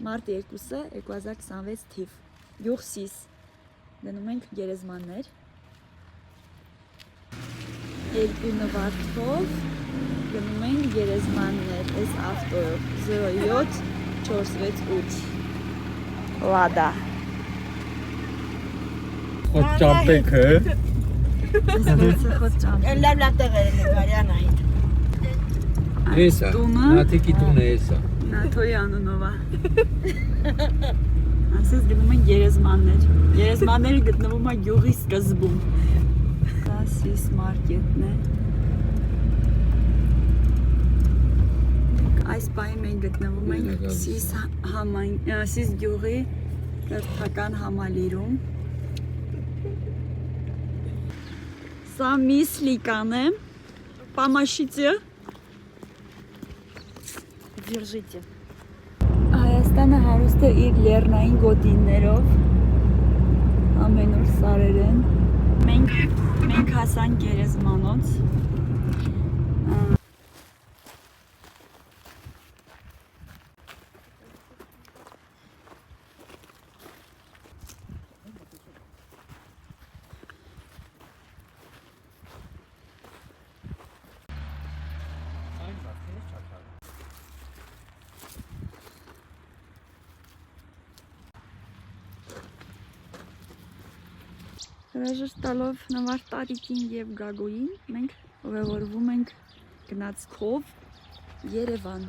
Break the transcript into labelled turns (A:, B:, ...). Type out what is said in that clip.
A: մարտ 2-ը 2026 թիվ գյուղ Սիս գնում ենք գերեզմաններ երկու նվարտով գնում ենք գերեզմաններ այս ավտոյով 07 468 Լադա
B: Խոտ ճամպեքը
C: Լավ լավ տեղեր են վարյան այդ
B: Էսա, նաթիկի տունը էսա
A: Նաթոյի անունով է Ասես գնում են գերեզմանները գտնվում է գյուղի սկզբում Դա Սիս մարկետն է Այս պահի մենք գտնվում ենք Սիս գյուղի կրթական համալիրում Սա Միս Լիկան է Պամաշիցը Держите Հայաստանը հարուստ է իր լեռնային գոտիներով ամենուր սարեր են մենք հասանք գերեզմանոց Հրաժեշտ տալով նվարդ Տարիկին և Գագոյին մենք ուղևորվում ենք գնացքով Երևան